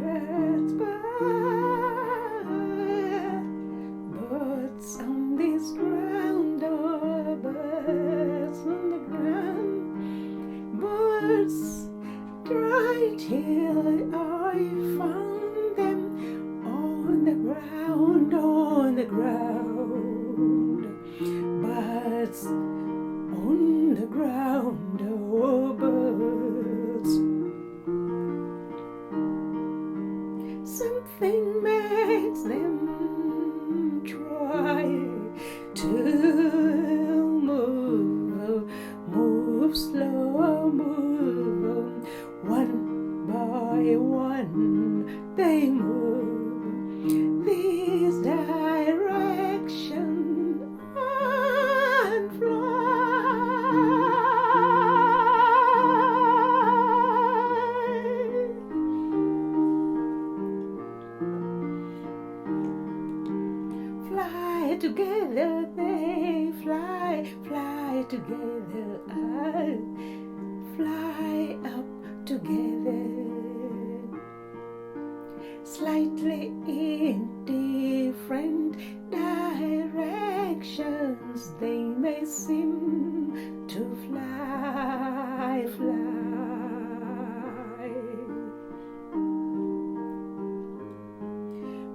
Birds, birds on this ground, oh, birds on the ground, birds right here. I found them on the ground, birds on the ground, oh, birds. Something makes them try to move slow, move one by one. They move this direction and fly together, they fly together, fly up together, slightly in different directions. They may seem to fly.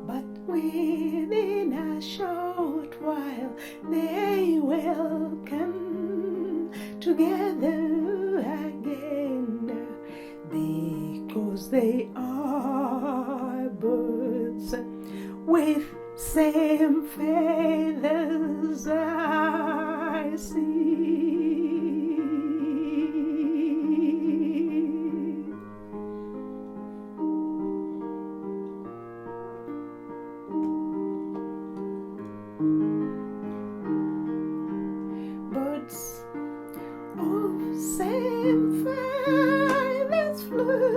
But within a short while they will come together again, because they are birds with same feathers I see. Birds of same feathers flew.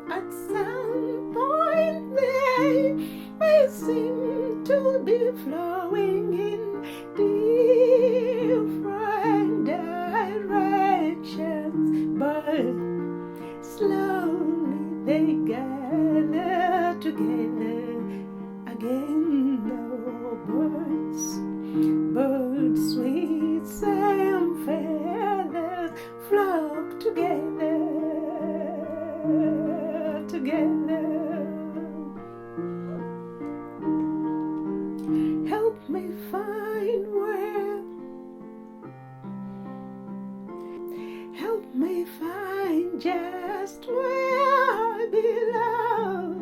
At some point they may seem to be flowing in different directions, but slowly they gather together again. Birds with same feathers flock together. Help me find where, help me find just where I belong.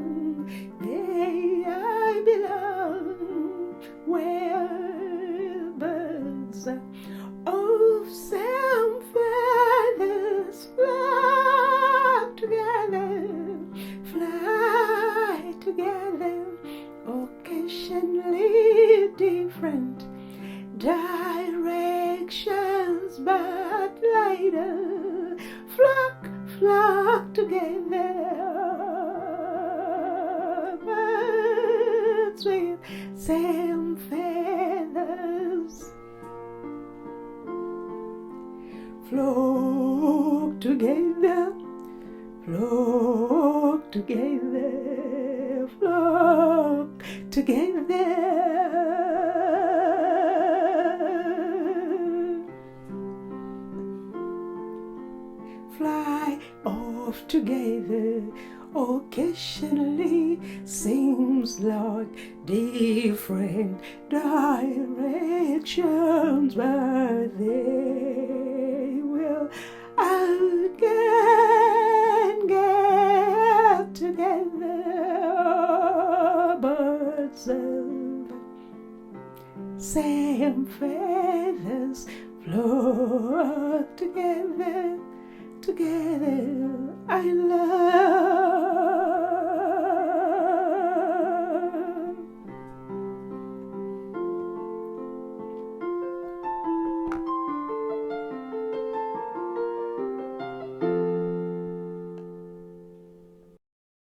There I belong, where birds of same feathers flock together, fly together, occasionally different directions, but later flock together. Birds with same feathers flock together, flock together, flock together. Fly off together, occasionally seems like different directions, but they will again get together. Birds of same feathers flock together. I love